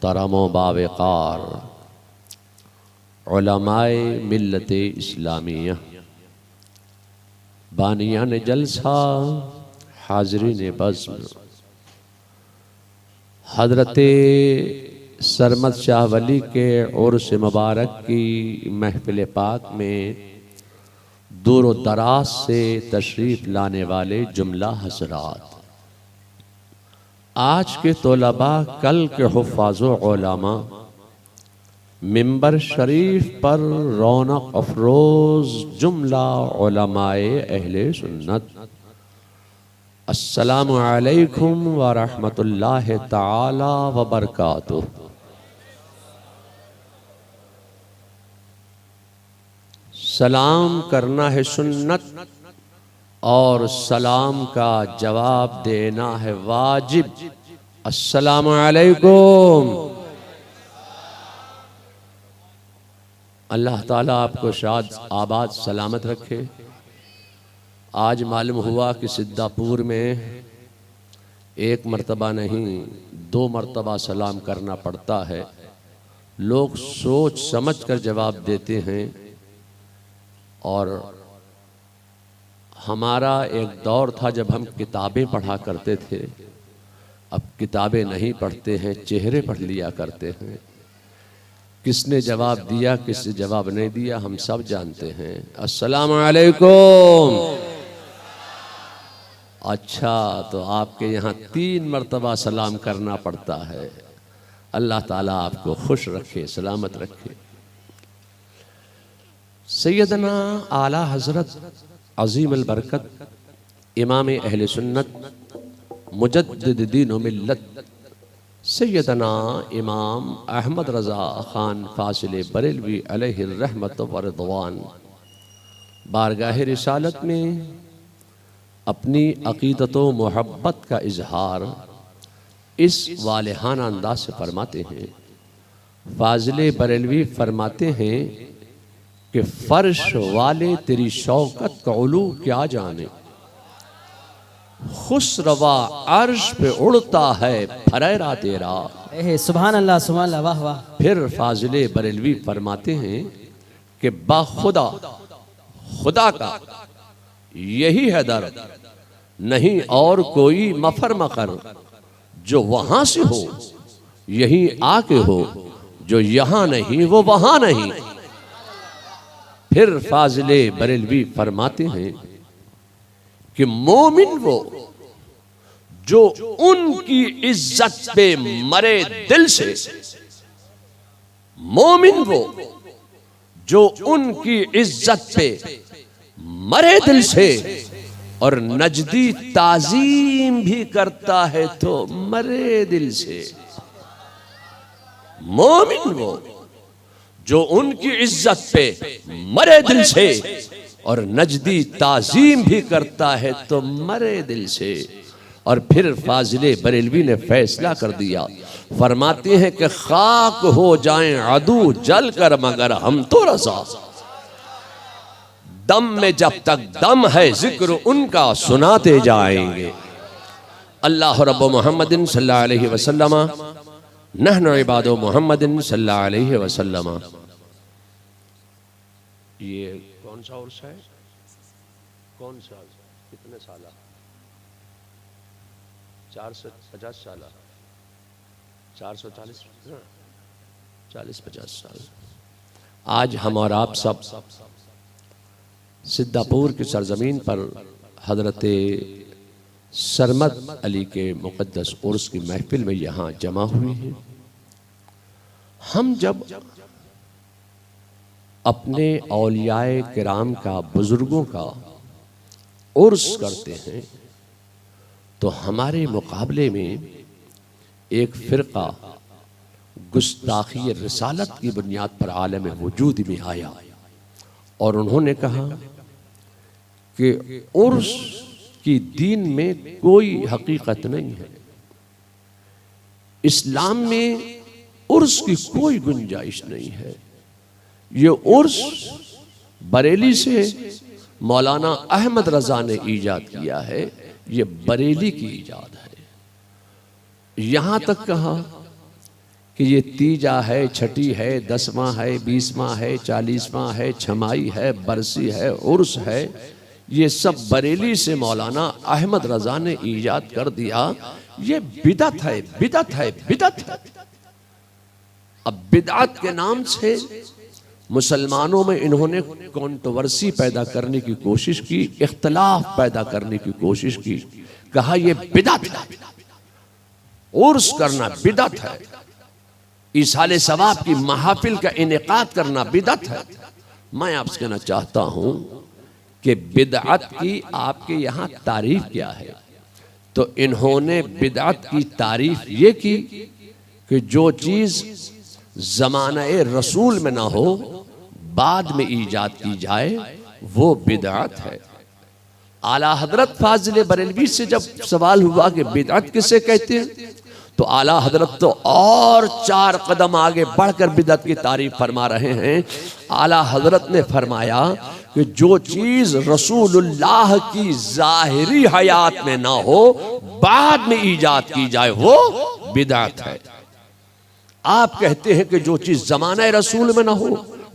मोहतरम बावकार उलमाए मिल्लत इस्लामिया, बानियान जलसा, हाज़रीन बज़्म, हज़रत सरमद शाह वली के उर्स मुबारक की महफिल पाक में दूर व दराज से तशरीफ़ लाने वाले जुमला हज़रात, आज के तोलबा, कल के हुफ़्फ़ाज़-ओ उलमा, मिंबर शरीफ पर रौनक अफरोज़ जुमला उलमाए अहले सुन्नत, अस्सलामु अलैकुम व रहमतुल्लाहि तआला व बरकातुहू। सलाम करना है सुन्नत और सलाम का जवाब देना है वाजिब। अस्सलामु अलैकुम। अल्लाह ताला आपको शाद आबाद सलामत रखे। आज मालूम हुआ कि सिद्धापुर में एक मर्तबा नहीं 2 मर्तबा सलाम करना पड़ता है। लोग सोच समझ कर जवाब देते हैं और हमारा एक दौर था जब हम किताबें पढ़ा करते थे, अब किताबें नहीं पढ़ते हैं, चेहरे पढ़ लिया करते हैं। किसने जवाब दिया, किसने जवाब नहीं दिया, हम सब जानते हैं। अस्सलामु अलैकुम। अच्छा, तो आपके यहाँ 3 मर्तबा सलाम करना पड़ता है। अल्लाह ताला आपको खुश रखे, सलामत रखे। सैयदना आला हज़रत अज़ीम अल बरकत इमाम अहले सुन्नत मुजद्दिद दीन व मिल्लत सैयदना इमाम अहमद रज़ा ख़ान फ़ासिल बरेलवी अलैहि रहमत व रिज़वान बारगाह रिसालत में अपनी अक़ीदत व मोहब्बत का इजहार इस वालिहाना अंदाज से फरमाते हैं। फ़ाज़िल बरेलवी फरमाते हैं कि फ़र्श वाले तेरी शौकत का उलू क्या जाने, खुसरवा अर्श पे उड़ता है फरेरा तेरा। सुभान अल्लाह, सुभान अल्लाह, वाह वाह। फिर फ़ाज़िल बरेलवी फरमाते हैं कि बाखुदा खुदा का यही है दर, नहीं और कोई मफर मकर, जो वहां से हो यही आके हो, जो यहां नहीं वो वहां नहीं। फिर फ़ाज़िल बरेलवी फरमाते हैं कि मोमिन वो जो उनकी इज्जत पे मरे दिल से, मोमिन वो जो उनकी इज्जत पे मरे दिल से और नजदी ताजीम भी करता है तो मरे दिल से। मोमिन वो जो उनकी इज्जत पे मरे दिल से और नजदी ताजीम भी करता है तो मरे दिल से। और फिर फ़ाज़िल बरेलवी ने फैसला कर दिया, फरमाते हैं कि खाक हो जाएं अदू जल कर मगर हम तो रज़ा, दम में जब तक दम है जिक्र उनका सुनाते जाएंगे। अल्लाह रब्बु मुहम्मदिन सल्लल्लाहु अलैहि वसल्लम नहनु इबादु मुहम्मदिन सल्लल्लाहु अलैहि वसल्लम। ये कौन सा उर्स है, कौन सा, कितने साला? 450 साल, 440, 40-50 साल। आज हम और आप सब सिद्धापुर की सरजमीन पर हजरत सरमद अली के मुक़द्दस उर्स की महफिल में यहाँ जमा हुए हैं। हम जब अपने औलियाए किराम का, बुजुर्गों का उर्स करते हैं तो हमारे मुकाबले में एक फ़िरक़ा गुस्ताखी रिसालत की बुनियाद पर आलम वजूद में आया और उन्होंने कहा कि उर्स की दीन में कोई हकीकत नहीं है, इस्लाम में उर्स की कोई गुंजाइश नहीं है। ये उर्स बरेली से मौलाना अहमद रज़ा ने ईजाद किया है, ये बरेली की ईजाद है। यहां तक कहा कि ये तीजा है, छठी है, 10वां है, 20वां है, 40वां है, छमाई है, बरसी है, उर्स है, ये सब बरेली से मौलाना अहमद रजा ने ईजाद कर दिया। ये बिदअत है, बिदअत है, बिदअत है। अब बिदअत के नाम से मुसलमानों में इन्होंने कंट्रोवर्सी पैदा करने की कोशिश की, इख्तलाफ पैदा करने की कोशिश की। कहा ये बिदअत है, उर्स करना बिदअत है, ईसाले सवाब की महफिल का इनेकाद करना बिदअत है। मैं आपसे कहना चाहता हूं कि बिदअत की आपके यहां तारीफ क्या है? तो इन्होंने बिदअत की तारीफ ये की कि जो चीज ज़माने रसूल में ना हो, बाद में ईजाद की जाए, वो बिदअत है। आला हजरत फाजिल बरेलवी से जब सवाल हुआ कि बिदअत किसे कहते हैं, तो आला हजरत तो और 4 कदम आगे बढ़कर बिदअत की तारीफ फरमा रहे हैं। आला हजरत ने फरमाया कि जो चीज रसूलुल्लाह की जाहिरी हयात में ना हो, बाद में ईजाद की जाए, वो बिदअत है। आप कहते हैं कि जो चीज जमाना रसूल में ना हो,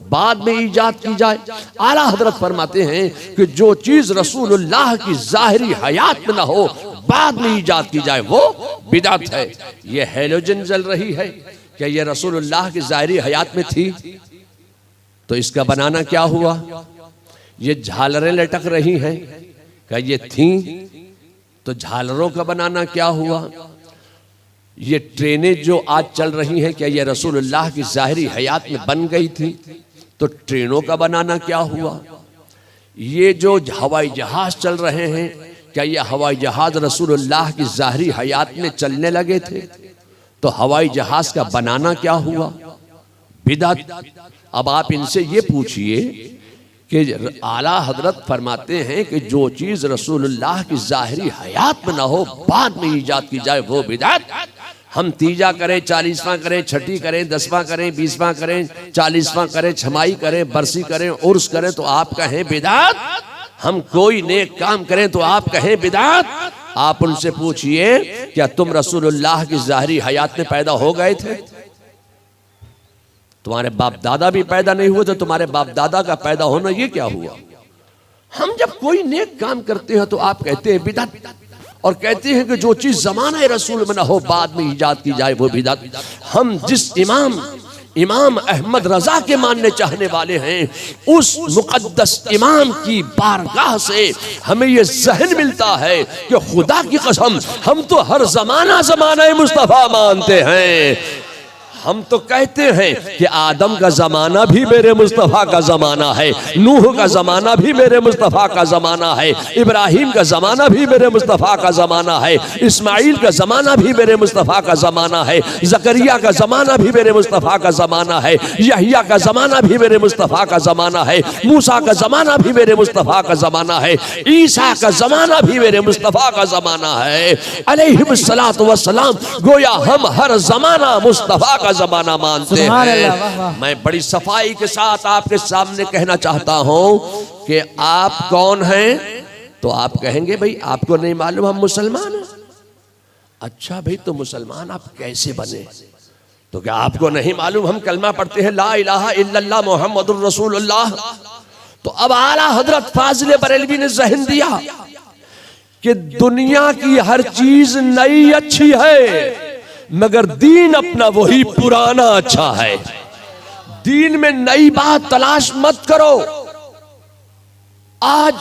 बाद में ईजाद की जाए। आला हजरत फरमाते हैं कि जो चीज रसूलुल्लाह की जाहिरी हयात में ना हो, बाद में ईजाद की जाए, वो बिदअत है। ये हैलोजन जल रही है, क्या ये रसूलुल्लाह की जाहिरी हयात में थी? तो इसका बनाना क्या हुआ? ये झालरें लटक रही हैं, क्या ये थी? तो झालरों का बनाना क्या हुआ? ये ट्रेनें जो आज चल रही हैं, क्या ये रसूलुल्लाह की जाहिरी हयात में बन गई थी? तो ट्रेनों का बनाना क्या हुआ? ये जो हवाई जहाज चल रहे हैं, क्या ये हवाई जहाज रसूलुल्लाह की जाहिरी हयात में चलने लगे थे? तो हवाई जहाज का बनाना क्या हुआ? बिदअत। अब आप इनसे ये पूछिए कि आला हजरत फरमाते हैं कि जो चीज रसूलुल्लाह की जाहिरी हयात में ना हो, बाद में ईजाद की जाए, वो बिदअत। हम तीजा करें, 40वां करें, छठी करें, 10वां करें, 20वां करें, 40वां करें, छमाई करें, बरसी करें, उर्स करें, तो आप कहें बिदअत। हम कोई नेक काम करें तो आप कहें बिदअत। आप उनसे पूछिए, क्या तुम रसूलुल्लाह की जाहिरी हयात में पैदा हो गए थे? तुम्हारे बाप दादा भी पैदा नहीं हुए, तो तुम्हारे बाप दादा का पैदा होना ये क्या हुआ? हम जब कोई नेक काम करते हैं तो आप कहते हैं बिदअत, और कहते हैं कि जो चीज जमाना रसूल में ना हो, बाद में ईजाद की जाए, वो बिदअत। हम जिस इमाम अहमद रजा के मानने चाहने वाले हैं, उस मुकद्दस इमाम की बारगाह से हमें ये जहन मिलता है कि खुदा की कसम, हम तो हर जमाना मुस्तफा मानते हैं। हम तो कहते हैं कि आदम का जमाना भी मेरे मुस्तफा का जमाना है, नूह का जमाना भी मेरे मुस्तफा का जमाना है, इब्राहिम का जमाना भी मेरे मुस्तफा का जमाना है, इस्माइल का जमाना भी मेरे मुस्तफा का जमाना है, जकरिया का जमाना भी मेरे मुस्तफा का जमाना है, यहिया का जमाना भी मेरे मुस्तफा का जमाना है, मूसा का जमाना भी मेरे मुस्तफा का जमाना है, ईसा का जमाना भी मेरे मुस्तफा का जमाना है अलैहिस्सलातु वस्सलाम। गोया हम हर जमाना मुस्तफा का जमाना मानते हैं। मैं बड़ी सफाई के साथ आपके सामने कहना चाहता हूं कि आप कौन हैं? तो आप कहेंगे भाई आपको नहीं मालूम, हम मुसलमान हैं। अच्छा भाई, तो मुसलमान आप कैसे बने? तो क्या आपको नहीं मालूम हम कलमा पढ़ते हैं ला इलाहा इल्लल्लाह मुहम्मदुर रसूलुल्लाह? तो अब आला हजरत फाजिल बरेलवी ने जहन दिया कि दुनिया की हर चीज नई अच्छी है, मगर दीन अपना वही पुराना अच्छा है। दीन में नई बात तलाश मत करो। आज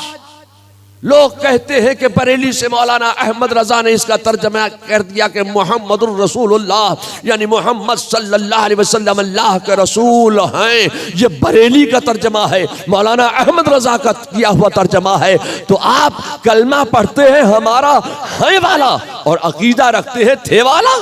लोग कहते हैं कि बरेली से मौलाना अहमद रजा ने इसका तर्जमा कर दिया कि मुहम्मदुर रसूलुल्लाह, यानी मोहम्मद सल्लल्लाहु अलैहि वसल्लम अल्लाह के रसूल हैं। ये बरेली का तर्जमा है, मौलाना अहमद रजा का किया हुआ तर्जमा है। तो आप कलमा पढ़ते हैं हमारा है वाला, और अकीदा रखते हैं थे वाला।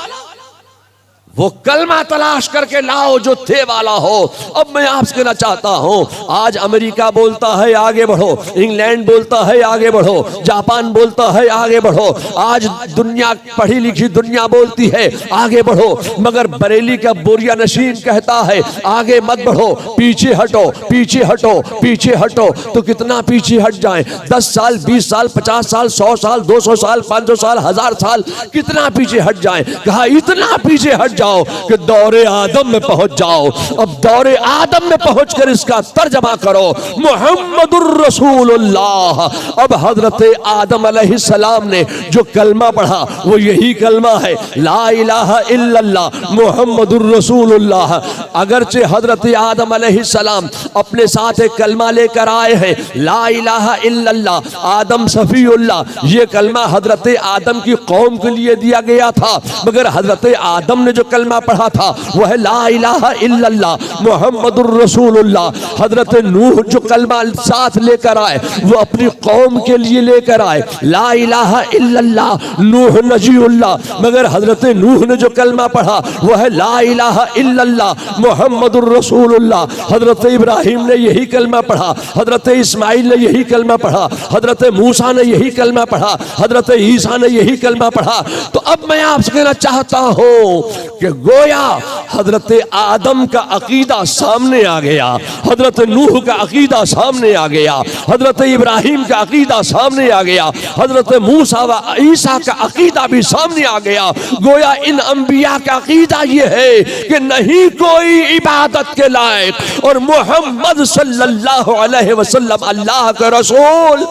वो कलमा तलाश करके लाओ जो थे वाला हो। अब मैं आपसे कहना चाहता हूं, आज अमेरिका बोलता है आगे बढ़ो, इंग्लैंड बोलता है आगे बढ़ो, जापान बोलता है आगे बढ़ो, आज दुनिया पढ़ी लिखी दुनिया बोलती है आगे बढ़ो, मगर बरेली का बोरिया नशीन कहता है आगे मत बढ़ो, पीछे हटो, पीछे हटो, पीछे हटो। तो कितना पीछे हट जाएं? 10 साल, 20 साल, 50 साल, 100 साल, 200 साल, 500 साल, 1000 साल, कितना पीछे हट जाएं? कहा इतना पीछे हट जाओ जाओ कि दौरे आदम में पहुंच जाओ। अब दौरे आदम में पहुंचकर इसका तर्जमा करो मुहम्मदुर रसूलुल्लाह। अब हजरत आदम अलैहिस्सलाम ने जो कलमा पढ़ा वो यही कलमा है, ला इलाहा इल्लल्लाह मुहम्मदुर रसूलुल्लाह। अगरचे हजरत आदम अलैहिस्सलाम अपने साथ एक कलमा लेकर आए हैं, ला इलाहा इल्लल्लाह आदम सफीउल्लाह। ये कलमा हजरत आदम की कौम के लिए दिया गया था, मगर हजरत आदम ने जो कलमा पढ़ा था वह है ला इलाहा इल्लल्लाह मुहम्मदुर रसूलुल्लाह। हजरत नूह जो कलमा साथ लेकर आए वो अपनी कौम के लिए लेकर आए, ला इलाहा इल्लल्लाह नूह नजीउल्लाह। मगर हजरत नूह ने जो कलमा पढ़ा वह है ला इलाहा इल्लल्लाह मुहम्मदुर रसूलुल्लाह। हजरत इब्राहिम ने यही कलमा पढ़ा, हजरत इस्माइल ने यही कलमा पढ़ा, हजरत मूसा ने यही कलमा पढ़ा, हजरत ईसा ने यही कलमा पढ़ा। तो अब मैं आपसे कहना चाहता हूं कि गोया हजरत आदम का अकीदा सामने आ गया, हजरत नूह का अकीदा सामने आ गया, हजरत इब्राहिम का अकीदा सामने आ गया, हजरत मूसा व ईसा का अकीदा भी सामने आ गया। गोया इन अंबिया का अकीदा ये है कि नहीं कोई इबादत के लायक और मोहम्मद सल्लल्लाहु अलैहि वसल्लम अल्लाह का रसूल।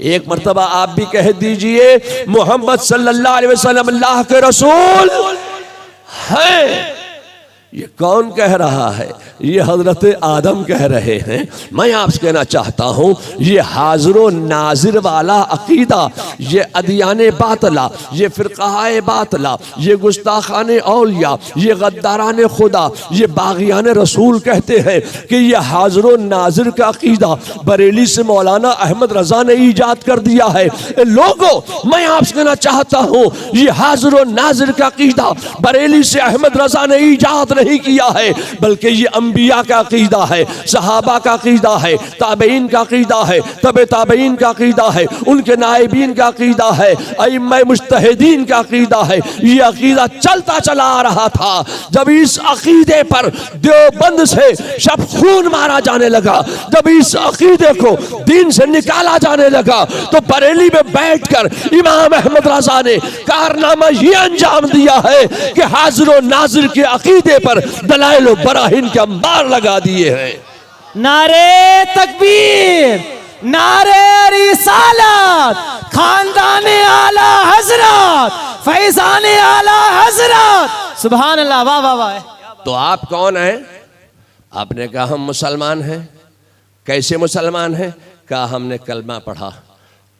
एक मर्तबा आप भी कह दीजिए मोहम्मद सल्लल्लाहु अलैहि वसल्लम अल्लाह के रसूल हैं। ये कौन कह रहा है? ये हजरत आदम कह रहे हैं। मैं आपसे कहना चाहता हूँ ये हाजिर नाजिर वाला अकीदा, ये अदियाने बातला, ये फिरकाए बातला, ये गुस्ताखान औलिया, ये गद्दारान खुदा, ये बागियान रसूल कहते हैं कि ये हाजिर नाजिर का अकीदा बरेली से मौलाना अहमद रजा ने ईजाद कर दिया है। लोगों मैं आपसे कहना चाहता हूँ ये हाजिर नाजिर का अकीदा बरेली से अहमद रजा ने ईजाद नहीं किया है, बल्कि ये अंबिया का अकीदा है, सहाबा का अकीदा है, ताबईन का अकीदा है, तबे ताबईन का अकीदा है, उनके नाइबीन का अकीदा है, अइम्मा मुज्तहिदीन का अकीदा है। ये अकीदा चलता चला आ रहा था। जब इस अकीदे पर देवबंद से सब खून मारा जाने लगा, जब इस अकीदे को दीन से निकाला जाने लगा, तो बरेली में बैठकर इमाम अहमद रजा ने कारनामा ये अंजाम दिया है कि हाजिर नाजिर के अकीदे पर दलाइल व बराहिन के अंबार लगा दिए हैं। नारे तकबीर, नारे रिसालत, खानदाने आला हजरत, फैजाने आला हजरत, सुभान अल्लाह, वाह वाह वाह। तो आप कौन हैं? आपने कहा हम मुसलमान हैं। कैसे मुसलमान हैं? कहा हमने कलमा पढ़ा।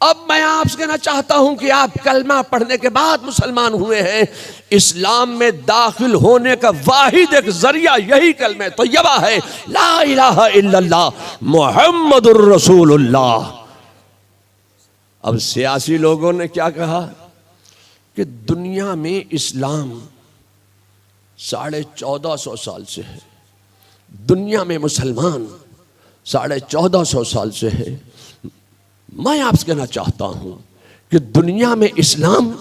अब मैं आपसे कहना चाहता हूं कि आप कलमा पढ़ने के बाद मुसलमान हुए हैं। इस्लाम में दाखिल होने का वाहिद एक जरिया यही कलमे तैयबा है, ला इलाहा इल्लल्लाह मुहम्मदुर रसूलुल्लाह। अब सियासी लोगों ने क्या कहा कि दुनिया में इस्लाम 1450 साल से है, दुनिया में मुसलमान 1450 साल से है। मैं आपसे कहना चाहता हूं कि दुनिया में इस्लाम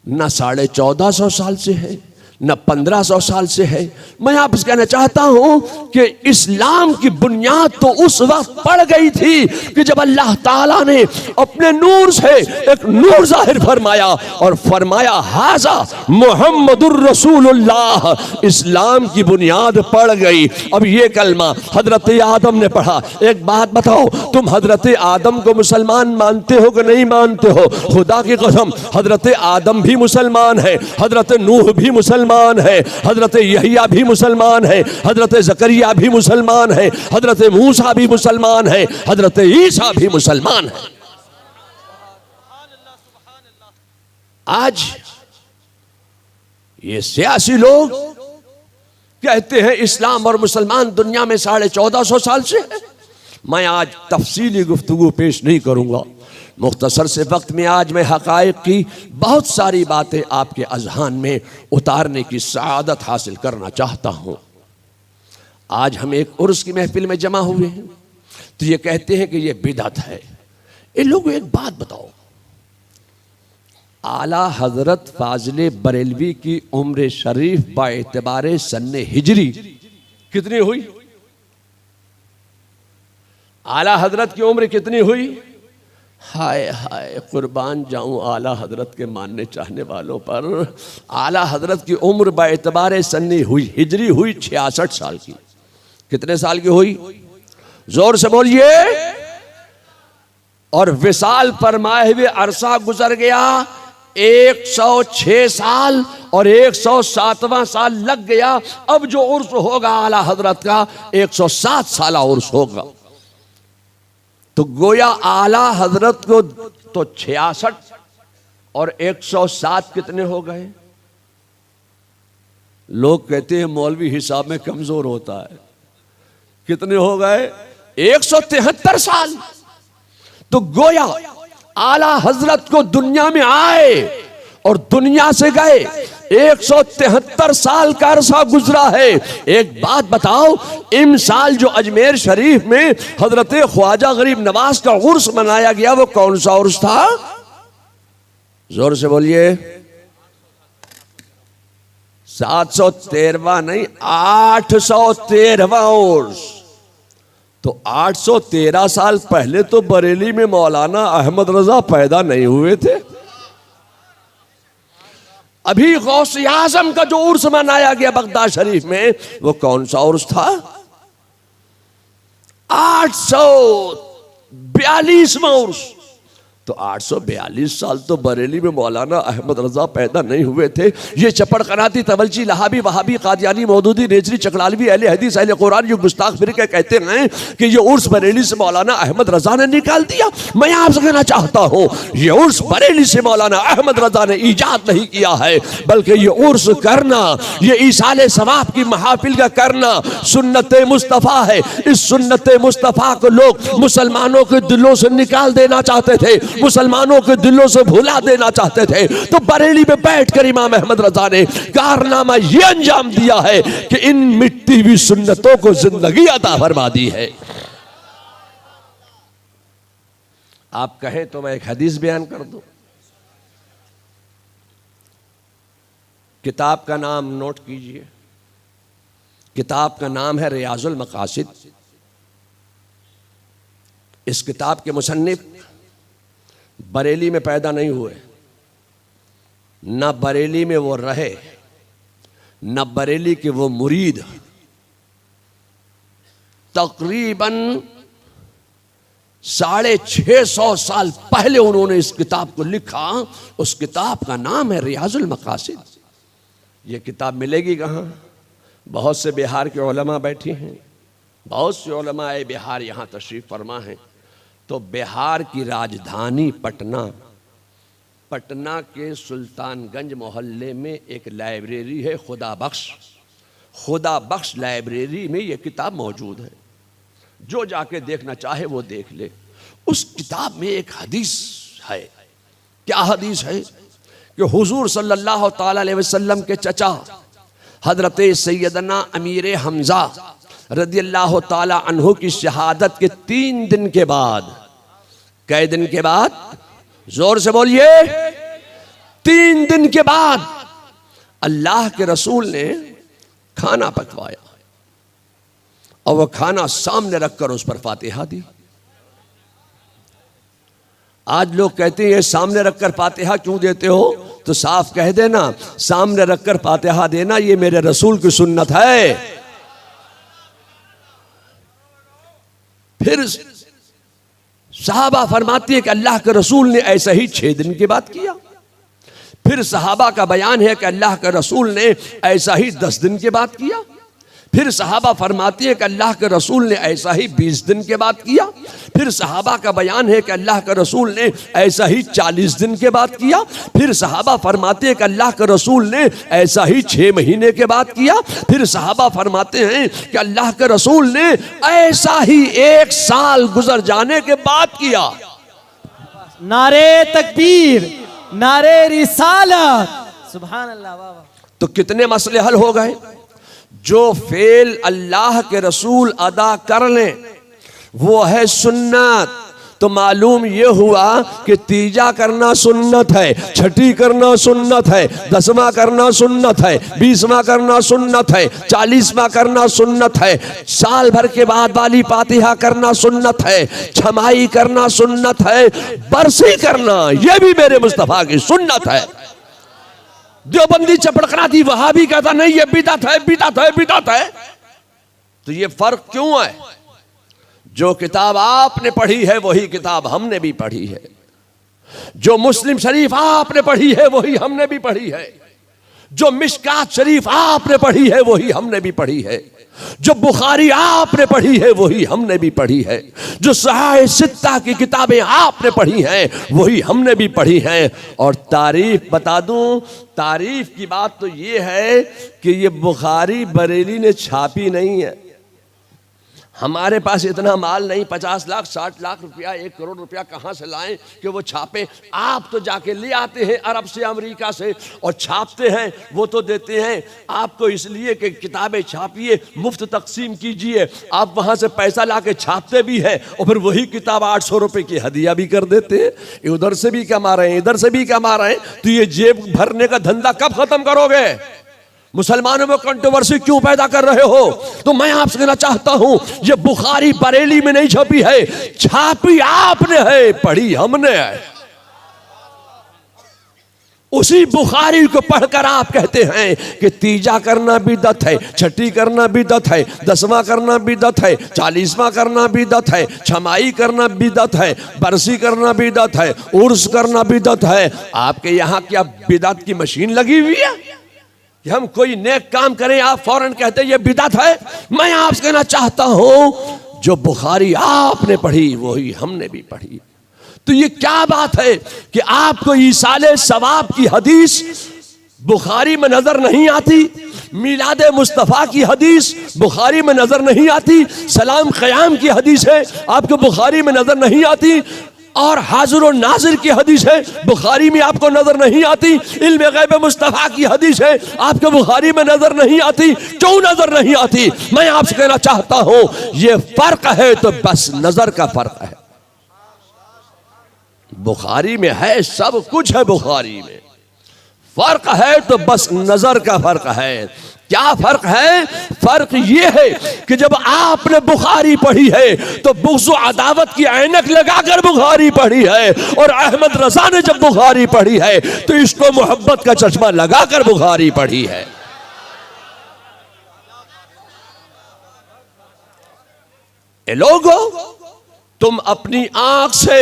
न 1450 साल से है न 1500 साल से है। मैं आपसे कहना चाहता हूं कि इस्लाम की बुनियाद तो उस वक्त पड़ गई थी कि जब अल्लाह ताला ने अपने नूर से एक नूर जाहिर फरमाया और फरमाया हाजा मुहम्मदुर रसूलुल्लाह। इस्लाम की बुनियाद पड़ गई। अब ये कलमा हजरत आदम ने पढ़ा। एक बात बताओ, तुम हजरत आदम को मुसलमान मानते हो कि नहीं मानते हो? खुदा की कसम हजरत आदम भी मुसलमान है, हजरत नूह भी मुसलमान है, हजरत यहिया भी मुसलमान है, हजरत जकरिया भी मुसलमान है, हजरत मूसा भी मुसलमान है, हजरत ईसा भी मुसलमान है। आज ये सियासी लोग कहते हैं इस्लाम और मुसलमान दुनिया में 1450 साल से है। मैं आज तफसीली गुफ्तगू पेश नहीं करूंगा, मुख्तसर से वक्त में आज मैं हकायक की बहुत सारी बातें आपके अजहान में उतारने की सआदत हासिल करना चाहता हूँ। आज हम एक उर्स की महफिल में जमा हुए हैं तो ये कहते हैं कि ये बिदअत है। इन लोगों एक बात बताओ, आला हजरत फाजिल बरेलवी की उम्र शरीफ बाएतबार सन्ने हिजरी कितनी हुई? आला हजरत की उम्र कितनी हुई? हाय हाय, कुर्बान जाऊं आला हजरत के मानने चाहने वालों पर। आला हजरत की उम्र बाएतबार सन्नी हुई, हिजरी हुई 66 साल की। कितने साल की हुई? जोर से बोलिए। और विशाल फरमाए हुए अरसा गुजर गया 106 साल और 107वां साल लग गया। अब जो उर्स होगा आला हजरत का 107 साल उर्स होगा। तो गोया आला हजरत को तो 66 और 107 कितने हो गए? लोग कहते हैं मौलवी हिसाब में कमजोर होता है। कितने हो गए? 173 साल। तो गोया आला हजरत को दुनिया में आए और दुनिया से गए 173 साल का अरसा गुजरा है। एक बात बताओ, इन साल जो अजमेर शरीफ में हजरत ख्वाजा गरीब नवाज का उर्स मनाया गया वो कौन सा उर्स था? जोर से बोलिए। 713वां नहीं, 813वां उर्स। तो 813 साल पहले तो बरेली में मौलाना अहमद रजा पैदा नहीं हुए थे। अभी गौसे आजम का जो उर्स मनाया गया बगदाद शरीफ में वो कौन सा उर्स था? 842वां उर्स। तो 842 साल तो बरेली में मौलाना अहमद रजा पैदा नहीं हुए थे। ये चपड़ कराती तवलची लहाबी वहाबी कादियानी मौदूदी नेजरी चकलालवी अहले हदीस अहले कुरान ये गुस्ताख फिरके कहते हैं कि ये उर्स बरेली से मौलाना अहमद रजा ने निकाल दिया। मैं आपसे कहना चाहता हूँ ये उर्स बरेली से मौलाना अहमद रजा ने ईजाद नहीं किया है, बल्कि ये उर्स करना, ये ईसाले सवाब की महाफिल का करना सुन्नत मुस्तफ़ा है। इस सुन्नत मुस्तफ़ा को लोग मुसलमानों के दिलों से निकाल देना चाहते थे, मुसलमानों के दिलों से भुला देना चाहते थे। तो बरेली में बैठकर इमाम अहमद रजा ने कारनामा ये अंजाम दिया है कि इन मिट्टी हुई सुन्नतों को जिंदगी अता फरमा दी है। आप कहें तो मैं एक हदीस बयान कर दूं। किताब का नाम नोट कीजिए। किताब का नाम है रियाजुल मकासिद। इस किताब के मुसन्निफ बरेली में पैदा नहीं हुए, न बरेली में वो रहे, न बरेली के वो मुरीद। तकरीबन 650 साल पहले उन्होंने इस किताब को लिखा। उस किताब का नाम है रियाजुल मकासिद। ये किताब मिलेगी कहाँ? बहुत से बिहार के उलमा बैठे हैं, बहुत से उलमा बिहार यहाँ तशरीफ फरमा हैं। तो बिहार की राजधानी पटना, पटना के सुल्तानगंज मोहल्ले में एक लाइब्रेरी है खुदा बख्श लाइब्रेरी में ये किताब मौजूद है। जो जाके देखना चाहे वो देख ले। उस किताब में एक हदीस है। क्या हदीस है? कि हुजूर सल्लल्लाहु ताला अलैहि वसल्लम के चचा हजरत सैयदना अमीर हमजा रदियल्लाहु ताला अन्हु की शहादत के 3 दिन के बाद, कई दिन के बाद? जोर से बोलिए। 3 दिन के बाद अल्लाह के रसूल ने खाना पकवाया और वह खाना सामने रखकर उस पर फातिहा दी। आज लोग कहते हैं सामने रखकर फातिहा क्यों देते हो? तो साफ कह देना सामने रखकर फातिहा देना ये मेरे रसूल की सुन्नत है। फिर सहाबा फरमाती है कि अल्लाह के रसूल ने ऐसा ही 6 दिन के बाद किया। फिर सहाबा का बयान है कि अल्लाह के रसूल ने ऐसा ही 10 दिन के बाद किया। फिर सहाबा फरमाती है कि अल्लाह के रसूल ने ऐसा ही 20 दिन के बाद किया। फिर सहाबा का बयान है कि अल्लाह के रसूल ने ऐसा ही 40 दिन के बाद किया। फिर सहाबा फरमाते हैं कि अल्लाह के रसूल ने ऐसा ही 6 महीने के बाद किया। फिर सहाबा फरमाते हैं कि अल्लाह के रसूल ने ऐसा ही 1 साल गुजर जाने के बाद किया। नारे तकबीर, नारे रिसालत, सुभान अल्लाह। वाह वाह। तो कितने मसले हल हो गए? जो फेल अल्लाह के रसूल अदा कर लें वो है सुन्नत, तो मालूम ये हुआ कि तीजा करना सुन्नत है, छठी करना सुन्नत है, 10वां करना सुन्नत है, 20वां करना सुन्नत है, 40वां करना सुन्नत है, साल भर के बाद वाली पातिहा करना सुन्नत है, छमाई करना सुन्नत है, बरसी करना ये भी मेरे मुस्तफा की सुन्नत है। देवबंदी चपड़कना थी, वहाबी कहता नहीं ये बिदअत है, बिदअत है, बिदअत है। तो ये फर्क क्यों है? जो किताब आपने पढ़ी है वही किताब हमने भी पढ़ी है, जो मुस्लिम शरीफ आपने पढ़ी है वही हमने भी पढ़ी है, जो मिशकात शरीफ आपने पढ़ी है वही हमने भी पढ़ी है, जो बुखारी आपने पढ़ी है वही हमने भी पढ़ी है, जो सहाय सित्ता की किताबें आपने पढ़ी हैं वही हमने भी पढ़ी हैं। और तारीफ बता दूं, तारीफ की बात तो ये है कि ये बुखारी बरेली ने छापी नहीं है। हमारे पास इतना माल नहीं, 50 लाख 60 लाख रुपया 1 करोड़ रुपया कहाँ से लाएं कि वो छापें। आप तो जाके ले आते हैं अरब से, अमेरिका से, और छापते हैं, वो तो देते हैं आपको इसलिए कि किताबें छापिए, मुफ्त तकसीम कीजिए। आप वहाँ से पैसा ला के छापते भी हैं और फिर वही किताब 800 रुपये की हदिया भी कर देते हैं। उधर से भी कमा रहे हैं, इधर से भी कमा रहे हैं। तो ये जेब भरने का धंधा कब खत्म करोगे? मुसलमानों में कंट्रोवर्सी क्यों पैदा कर रहे हो? तो मैं आपसे कहना चाहता हूं, ये बुखारी बरेली में नहीं छपी है, छापी आपने है, पढ़ी हमने है। उसी बुखारी को पढ़कर आप कहते हैं कि तीजा करना बिदअत है, छठी करना बिदअत है, 10वां करना बिदअत है, 40वां करना बिदअत है, छमाई करना बिदअत है, बरसी करना बिदअत है, उर्स करना बिदअत है। आपके यहाँ क्या बिदअत की मशीन लगी हुई है कि हम कोई नेक काम करें आप फौरन कहते हैं ये बिदअत है? मैं आपसे कहना चाहता हूं, जो बुखारी आपने पढ़ी वही हमने भी पढ़ी। तो ये क्या बात है कि आपको ईसाले सवाब की हदीस बुखारी में नजर नहीं आती, मिलादे मुस्तफ़ा की हदीस बुखारी में नजर नहीं आती, सलाम क़याम की हदीस है आपको बुखारी में नजर नहीं आती, और हाजिर और नाजिर की हदीस है बुखारी में आपको नजर नहीं आती, इल्म गैब मुस्तफ़ा की हदीस है आपको बुखारी में नजर नहीं आती। क्यों नजर नहीं आती? मैं आपसे कहना चाहता हूं, ये फर्क है तो बस नजर का फर्क है। बुखारी में है, सब कुछ है बुखारी में, फर्क है तो बस नजर का फर्क है। क्या फर्क है? फर्क ये है कि जब आपने बुखारी पढ़ी है तो बुग़्ज़ व अदावत की ऐनक लगाकर बुखारी पढ़ी है, और अहमद रज़ा ने जब बुखारी पढ़ी है तो इसको मोहब्बत का चश्मा लगाकर बुखारी पढ़ी है। ए लोगो, तुम अपनी आंख से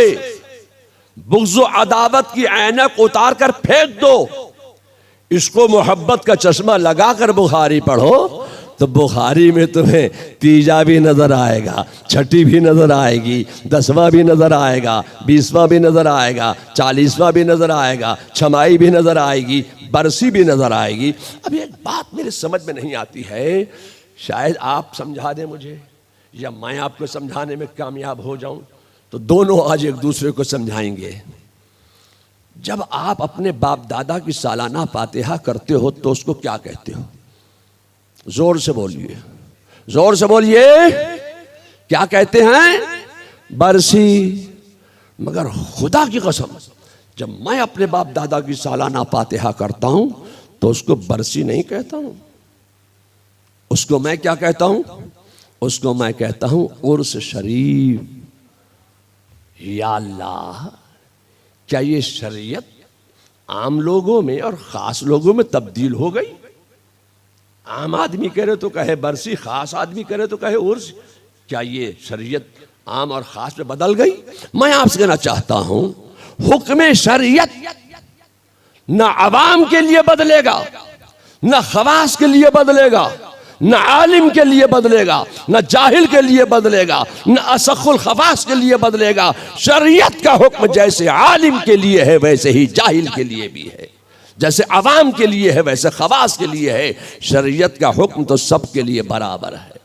बुग़्ज़ व अदावत की ऐनक उतार कर फेंक दो, इसको मोहब्बत का चश्मा लगाकर बुखारी पढ़ो तो बुखारी में तुम्हें तीजा भी नजर आएगा, छठी भी नजर आएगी, 10वां भी नजर आएगा, 20वां भी नजर आएगा, 40वां भी नजर आएगा, छमाई भी नजर आएगी, बरसी भी नजर आएगी। अब एक बात मेरे समझ में नहीं आती है, शायद आप समझा दें मुझे या मैं आपको समझाने में कामयाब हो जाऊं, तो दोनों आज एक दूसरे को समझाएंगे। जब आप अपने बाप दादा की सालाना फातिहा करते हो तो उसको क्या कहते हो? जोर से बोलिए, जोर से बोलिए, क्या कहते हैं? बरसी। मगर खुदा की कसम, जब मैं अपने बाप दादा की सालाना फातिहा करता हूं तो उसको बरसी नहीं कहता हूं, उसको मैं क्या कहता हूं? उसको मैं कहता हूं उर्स शरीफ। या अल्लाह, क्या ये शरीयत आम लोगों में और खास लोगों में तब्दील हो गई? आम आदमी करे तो कहे बरसी, खास आदमी करे तो कहे उर्स। क्या ये शरीयत आम और खास में बदल गई? मैं आपसे कहना चाहता हूं, हुक्म शरीयत न अवाम के लिए बदलेगा, न खवास के लिए बदलेगा, न आलिम के लिए बदलेगा, न जाहिल के लिए बदलेगा, न असखुल खवास के लिए बदलेगा। शरीयत का हुक्म जैसे आलिम के लिए है वैसे ही जाहिल के लिए भी है, जैसे अवाम के लिए है वैसे खवास के लिए है। शरीयत का हुक्म तो सबके लिए बराबर है।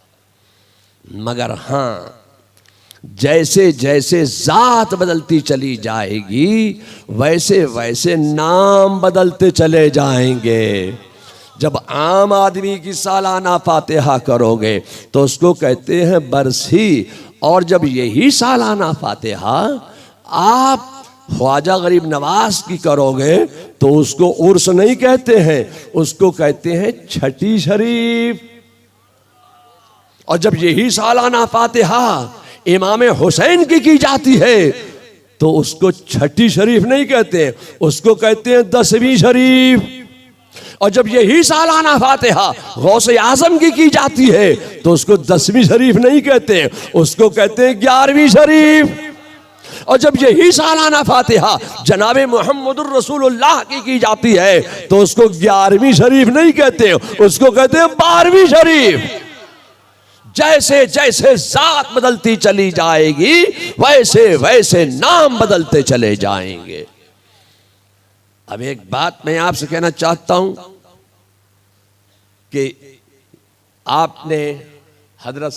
मगर हाँ, जैसे जैसे जात बदलती चली जाएगी वैसे वैसे नाम बदलते चले जाएंगे। जब आम आदमी की सालाना फातिहा करोगे तो उसको कहते हैं बरसी, और जब यही सालाना फातिहा आप ख्वाजा गरीब नवाज की करोगे तो उसको उर्स नहीं कहते हैं, उसको कहते हैं छठी शरीफ। और जब यही सालाना फातिहा इमाम हुसैन की जाती है तो उसको छठी शरीफ नहीं कहते, उसको कहते हैं 10वीं शरीफ। और जब यही सालाना फातिहा गौसे आजम की जाती है तो उसको 10वीं शरीफ नहीं कहते, उसको कहते हैं 11वीं शरीफ। और जब यही सालाना फातिहा जनाबे मुहम्मदुर रसूलुल्लाह की जाती है तो उसको 11वीं शरीफ नहीं कहते, उसको कहते हैं 12वीं शरीफ। जैसे जैसे जात बदलती चली जाएगी वैसे वैसे नाम बदलते चले जाएंगे। अब एक बात मैं आपसे कहना चाहता हूं कि आपने हजरत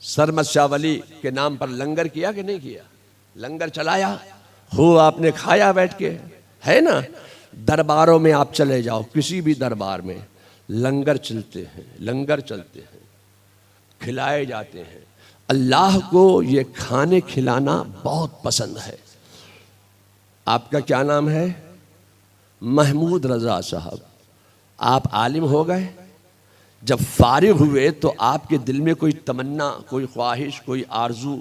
सरमद शाह वली के नाम पर लंगर किया कि नहीं किया? लंगर चलाया हो, आपने खाया बैठ के, है ना? दरबारों में आप चले जाओ, किसी भी दरबार में लंगर चलते हैं, लंगर चलते हैं, खिलाए जाते हैं। अल्लाह को ये खाने खिलाना बहुत पसंद है। आपका क्या नाम है? महमूद रजा साहब। आप आलिम हो गए, जब फारिग हुए तो आपके दिल में कोई तमन्ना, कोई ख्वाहिश, कोई आरजू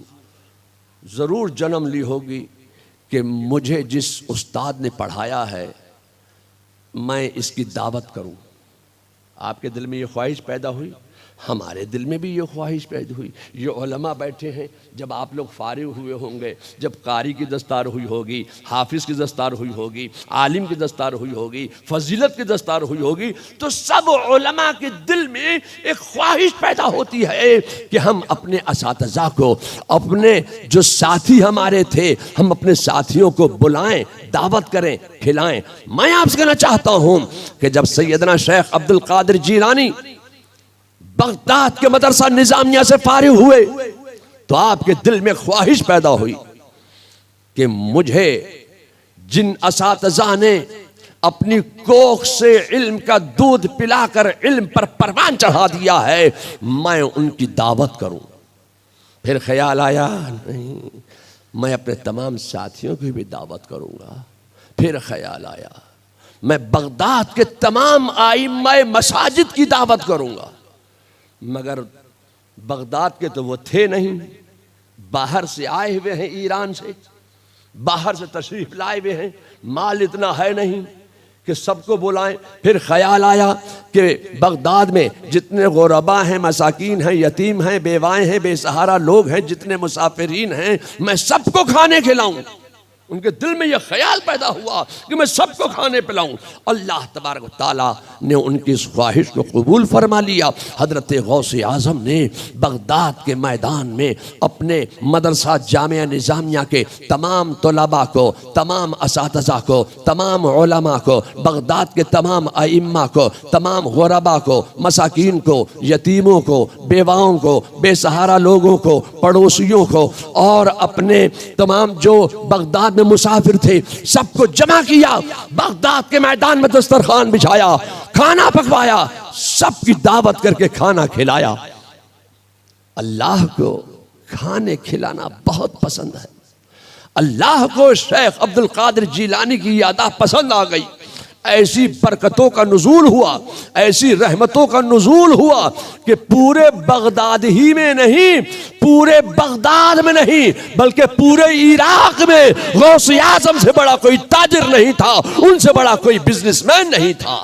ज़रूर जन्म ली होगी कि मुझे जिस उस्ताद ने पढ़ाया है मैं इसकी दावत करूं। आपके दिल में ये ख्वाहिश पैदा हुई, हमारे दिल में भी ये ख्वाहिश पैदा हुई। ये उलमा बैठे हैं, जब आप लोग फारिग हुए होंगे, जब कारी की दस्तार हुई होगी, हाफिज़ की दस्तार हुई होगी, आलिम की दस्तार हुई होगी, फजीलत की दस्तार हुई होगी, तो सब उलमा के दिल में एक ख्वाहिश पैदा होती है कि हम अपने असातिज़ा को, अपने जो साथी हमारे थे, हम अपने साथियों को बुलाएं, दावत करें, खिलाएं। मैं आपसे कहना चाहता हूं कि जब सैयदना शेख अब्दुल कादिर जीलानी बगदाद के मदरसा निजामिया से फारिग हुए तो आपके दिल में ख्वाहिश पैदा हुई कि मुझे जिन असातिज़ा ने अपनी कोख से इल्म का दूध पिलाकर इल्म पर परवान चढ़ा दिया है, मैं उनकी दावत करूं। फिर ख्याल आया, नहीं, मैं अपने तमाम साथियों की भी दावत करूंगा। फिर ख्याल आया, मैं बगदाद के तमाम आइम्माए मसाजिद की दावत करूंगा। मगर बगदाद के तो वो थे नहीं, बाहर से आए हुए हैं, ईरान से बाहर से तशरीफ लाए हुए हैं, माल इतना है नहीं कि सबको बुलाएं। फिर ख्याल आया कि बगदाद में जितने गुरबा हैं, मसाकीन हैं, यतीम हैं, बेवाएं हैं, बेसहारा लोग हैं, जितने मुसाफिरीन हैं, मैं सबको खाने खिलाऊं। उनके दिल में यह ख्याल पैदा हुआ कि मैं सबको खाने पिलाऊं। अल्लाह तबारक व तआला ने उनकी इस ख्वाहिश को कबूल फरमा लिया। हजरत गौसे आज़म ने बगदाद के मैदान में अपने मदरसा जामिया निज़ामिया के तमाम तलबा को, तमाम असातिज़ा को, तमाम उलमा को, बगदाद के तमाम आइम्मा को, तमाम गुरबा को, मसाकीन को, यतीमों को, बेवाओं को, बेसहारा लोगों को, पड़ोसियों को और अपने तमाम जो बगदाद मुसाफिर थे सबको जमा किया। बगदाद के मैदान में दस्तरखान बिछाया, खाना पकवाया, सबकी दावत करके खाना खिलाया। अल्लाह को खाने खिलाना बहुत पसंद है। अल्लाह को शेख अब्दुल कादिर जीलानी की यादा पसंद आ गई। ऐसी बरकतों का नुज़ूल हुआ, ऐसी रहमतों का नुज़ूल हुआ कि पूरे बगदाद ही में नहीं, पूरे बगदाद में नहीं बल्कि पूरे इराक में गौसे आज़म से बड़ा कोई ताजिर नहीं था, उनसे बड़ा कोई बिजनेसमैन नहीं था।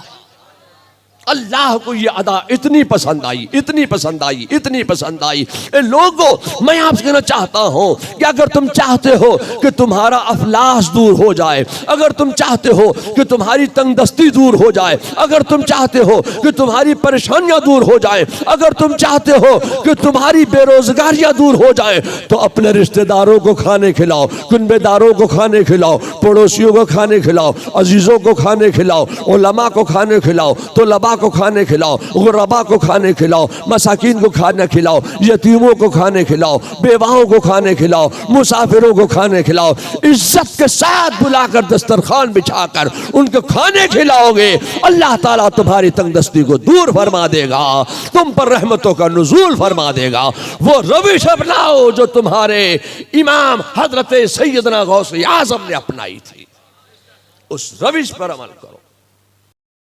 अल्लाह को ये अदा इतनी पसंद आई, इतनी पसंद आई, इतनी पसंद आई। लोगों, मैं आपसे कहना चाहता हूं कि अगर तुम चाहते हो कि तुम्हारा अफलास दूर हो जाए, अगर तुम चाहते हो कि तुम्हारी तंगदस्ती दूर हो जाए, अगर तुम चाहते हो कि तुम्हारी परेशानियां दूर हो जाए, अगर तुम चाहते हो कि तुम्हारी बेरोजगारियां दूर हो जाए, तो अपने रिश्तेदारों को खाने खिलाओ, कुनबेदारों को खाने खिलाओ, पड़ोसियों को खाने खिलाओ, अजीजों को खाने खिलाओ, उलमा को खाने खिलाओ, तो लबा को खाने खिलाओ, गुरबा को खाने खिलाओ, मसाकिन को खाना खिलाओ, यतीमों को खाने खिलाओ, बेवाओं को खाने खिलाओ, मुसाफिरों को खाने खिलाओ। इज्जत के साथ बुलाकर दस्तरखान बिछाकर उनको खाने खिलाओगे, अल्लाह ताला तुम्हारी तंगदस्ती को दूर फरमा देगा, तुम पर रहमतों का नुज़ूल फरमा देगा। वो रविश अपनाओ जो तुम्हारे इमाम हजरत सैयदना गौस आज़म ने अपनाई थी, उस रविश पर अमल करो।